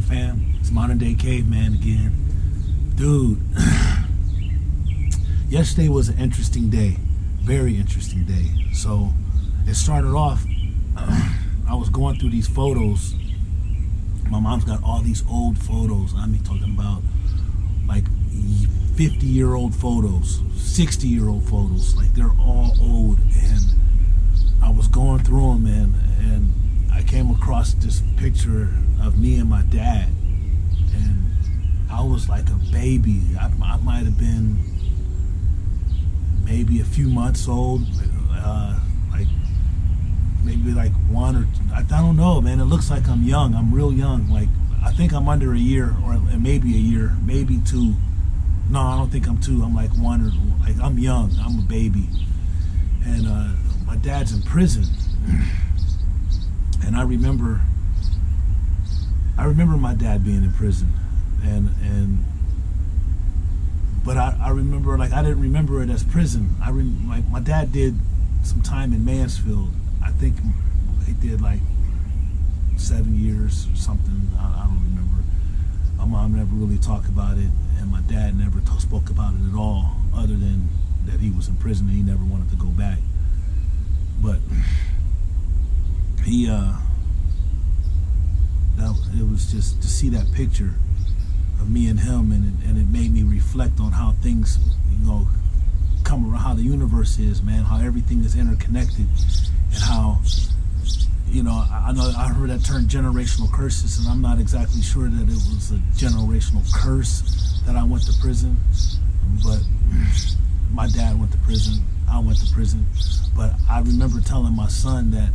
fam? It's Modern Day Caveman again. Dude, yesterday was an interesting day. Very interesting day. So, it started off, I was going through these photos. My mom's got all these old photos. I mean, talking about like 50-year-old photos, 60-year-old photos. Like, they're all old. And I was going through them, and I came across this picture of me and my dad. And I was like a baby. I might have been maybe a few months old, maybe like one or I don't know, man. It looks like I'm young. I'm real young. Like, I think I'm under a year, or maybe a year, maybe two. No, I don't think I'm two. I'm like one, or like I'm young. I'm a baby. And my dad's in prison. And I remember my dad being in prison. But I remember, like, I didn't remember it as prison. Like, my dad did some time in Mansfield. I think he did like 7 years or something. I don't remember. My mom never really talked about it, and my dad never spoke about it at all, other than that he was in prison and he never wanted to go back. But it was just to see that picture of me and him, and it made me reflect on how things, come around, how the universe is, man, how everything is interconnected, and how, I know I heard that term generational curses, and I'm not exactly sure that it was a generational curse that I went to prison, but my dad went to prison, I went to prison. But I remember telling my son that,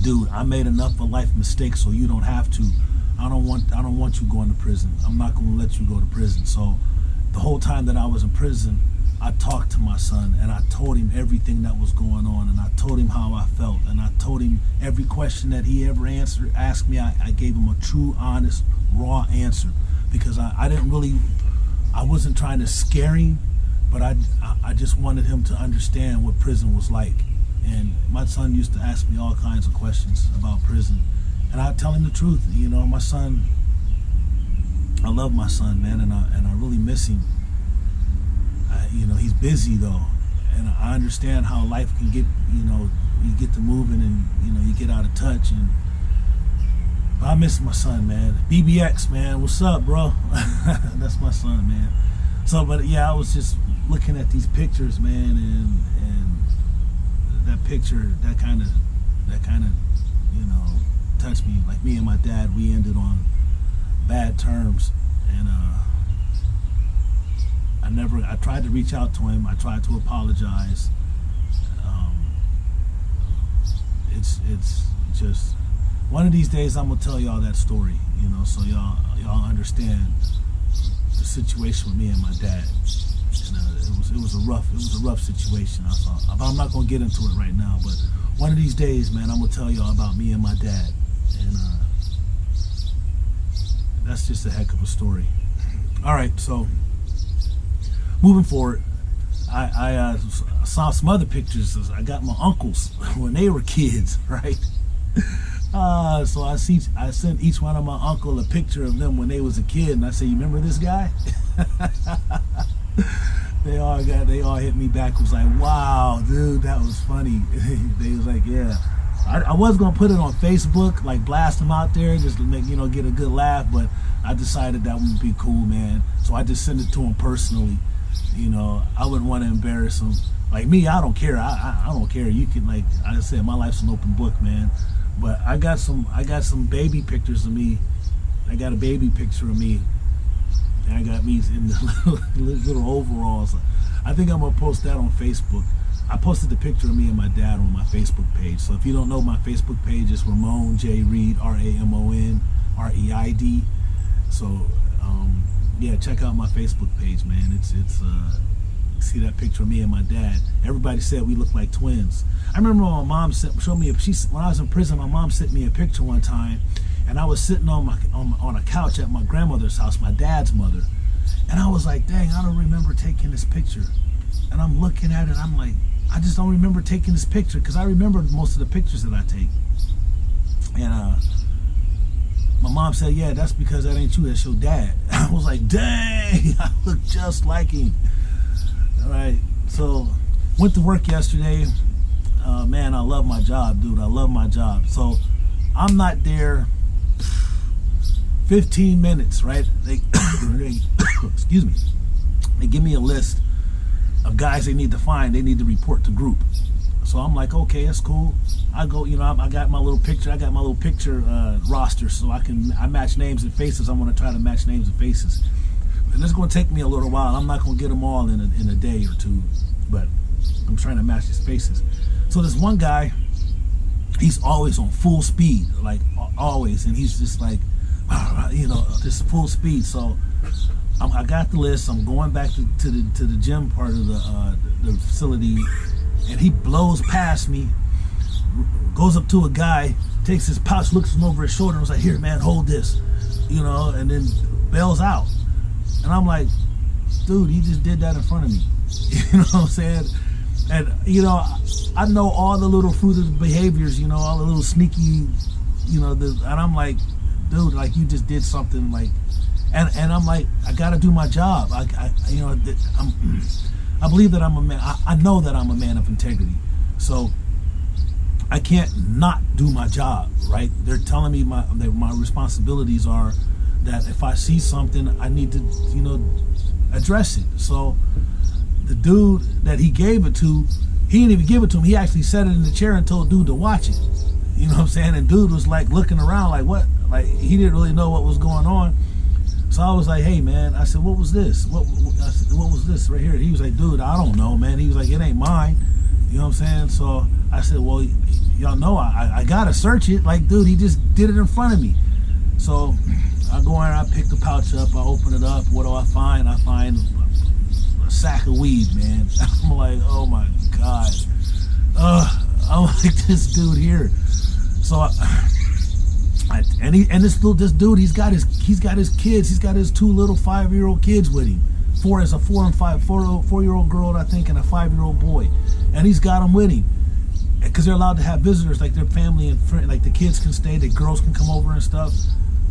dude, I made enough of life mistakes so you don't have to. I don't want you going to prison. I'm not going to let you go to prison. So the whole time that I was in prison, I talked to my son, and I told him everything that was going on, and I told him how I felt, and I told him every question that he ever asked me. I gave him a true, honest, raw answer, because I wasn't trying to scare him, but I just wanted him to understand what prison was like. And my son used to ask me all kinds of questions about prison, and I'd tell him the truth. My son, I love my son, man, and I really miss him. He's busy though, and I understand how life can get, you get to moving, and you get out of touch. But I miss my son, man. BBX, man, what's up, bro? That's my son, man. So, but yeah, I was just looking at these pictures, man, and that picture, that kind of, touched me. Like, me and my dad, we ended on bad terms, and I tried to reach out to him. I tried to apologize. It's just one of these days I'm gonna tell y'all that story, so y'all understand the situation with me and my dad. And it was a rough situation. I thought, but I'm not gonna get into it right now. But one of these days, man, I'm gonna tell y'all about me and my dad, and that's just a heck of a story. All right, so moving forward, I saw some other pictures. I got my uncles when they were kids, right? So I sent each one of my uncle a picture of them when they was a kid, and I said, "You remember this guy?" They all hit me back. Was like, "Wow, dude, that was funny." They was like, "Yeah." I was gonna put it on Facebook, like blast them out there, just to make get a good laugh. But I decided that wouldn't be cool, man. So I just sent it to them personally. I wouldn't want to embarrass them. Like me, I don't care. I don't care. You can, like I said, my life's an open book, man. But I got some baby pictures of me. I got a baby picture of me, and I got me in the little overalls. I think I'm gonna post that on Facebook. I posted the picture of me and my dad on my Facebook page. So if you don't know my Facebook page, it's Ramon J. Reed, RAMON REID. So yeah, check out my Facebook page, man. It's see that picture of me and my dad. Everybody said we look like twins. I remember when my mom showed me when I was in prison. My mom sent me a picture one time, and I was sitting on a couch at my grandmother's house, my dad's mother, and I was like, dang, I don't remember taking this picture. And I'm looking at it, I'm like, I just don't remember taking this picture, because I remember most of the pictures that I take. And my mom said, yeah, that's because that ain't you, that's your dad. I was like, dang, I look just like him. All right, so went to work yesterday. Man, I love my job, dude. I love my job. So I'm not there 15 minutes, right? They excuse me. They give me a list of guys they need to find. They need to report to group. So I'm like, okay, that's cool. I go, I got my little picture. I got my little picture roster, so I match names and faces. I'm gonna try to match names and faces. And it's gonna take me a little while. I'm not gonna get them all in a day or two, but I'm trying to match his faces. So this one guy, he's always on full speed, like always, and he's just like, just full speed. So I got the list. I'm going back to the gym part of the facility, and he blows past me, goes up to a guy, takes his pouch, looks him over his shoulder, and was like, here, man, hold this, and then bails out. And I'm like, dude, he just did that in front of me. You know what I'm saying? And, I know all the little fruited behaviors, all the little sneaky, and I'm like, dude, like, you just did something, like, and I'm like, I gotta do my job. I believe that I'm a man. I know that I'm a man of integrity. So I can't not do my job, right? They're telling me my responsibilities are that if I see something, I need to, address it. So the dude that he gave it to, he didn't even give it to him. He actually sat it in the chair and told dude to watch it. You know what I'm saying? And dude was like looking around like, what? Like, he didn't really know what was going on. So I was like, hey, man, I said, what was this? What was this right here? He was like, dude, I don't know, man. He was like, it ain't mine. You know what I'm saying? So I said, well, y'all know I got to search it. Like, dude, he just did it in front of me. So I go in, I pick the pouch up, I open it up. What do I find? I find a sack of weed, man. I'm like, oh, my God. I'm like, this dude here. So this dude, he's got his kids. He's got his two little 5-year-old kids with him. Four and 4-year-old girl, I think, and a 5-year-old boy, and he's got them with him because they're allowed to have visitors, like their family and friends, like the kids can stay, the girls can come over and stuff.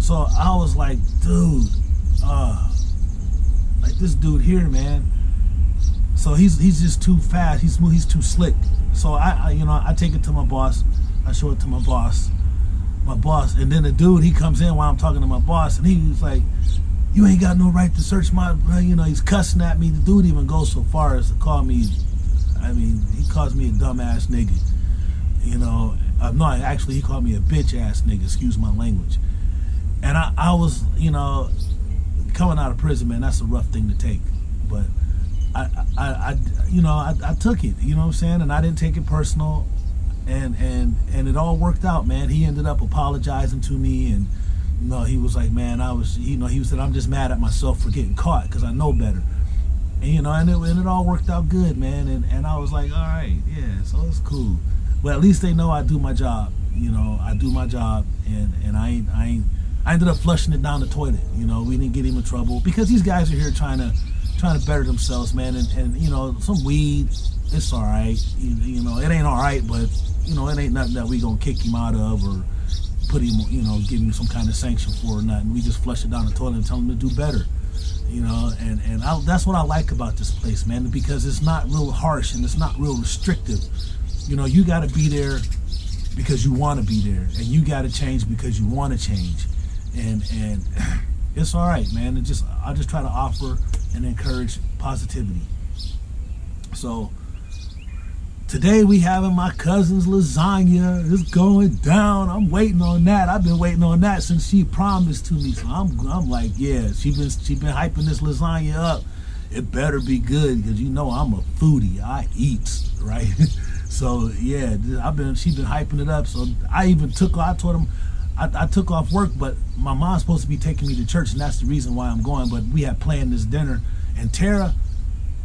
So I was like, dude, like this dude here, man. So he's just too fast. He's too slick. So I take it to my boss. I show it to my boss, and then the dude, he comes in while I'm talking to my boss, and he's like, you ain't got no right to search my, he's cussing at me. The dude even goes so far as to call me, he calls me a dumbass nigga. No, actually, he called me a bitch ass nigga, excuse my language. And I was, coming out of prison, man, that's a rough thing to take. But I took it, you know what I'm saying? And I didn't take it personal. And it all worked out, man. He ended up apologizing to me, and he was like, man, he said, I'm just mad at myself for getting caught because I know better. And and it all worked out good, man. And I was like, all right, yeah, so it's cool. But at least they know I do my job. I do my job, and I ended up flushing it down the toilet. We didn't get him in trouble because these guys are here trying to better themselves, man. And some weed, it's all right. It ain't all right, but it ain't nothing that we gonna kick him out of or put him, give him some kind of sanction for or nothing. We just flush it down the toilet and tell him to do better. That's what I like about this place, man, because it's not real harsh and it's not real restrictive. You got to be there because you want to be there, and you got to change because you want to change, and it's all right, man. I just try to offer and encourage positivity. So today we having my cousin's lasagna. It's going down. I'm waiting on that. I've been waiting on that since she promised to me. So I'm like, yeah, she been hyping this lasagna up. It better be good because I'm a foodie. I eat, right? So yeah, she been hyping it up. So I told him I took off work, but my mom's supposed to be taking me to church, and that's the reason why I'm going. But we had planned this dinner, and Tara,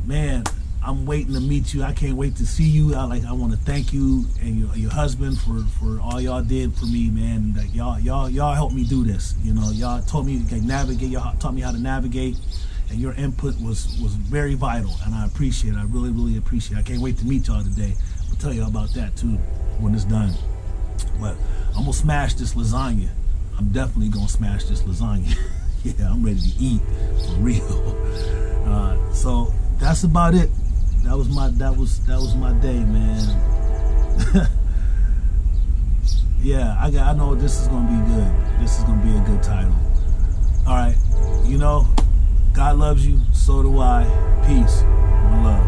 man, I'm waiting to meet you. I can't wait to see you. I want to thank you and your husband for all y'all did for me, man. Like y'all helped me do this. Y'all taught me to navigate. Y'all taught me how to navigate, and your input was very vital, and I appreciate it. I really, really appreciate it. I can't wait to meet y'all today. I'll tell you about that too when it's done. But I'm gonna smash this lasagna. I'm definitely gonna smash this lasagna. Yeah, I'm ready to eat for real. So that's about it. That was my day, man. Yeah, I know this is gonna be good. This is gonna be a good title. All right, God loves you. So do I. Peace. One love.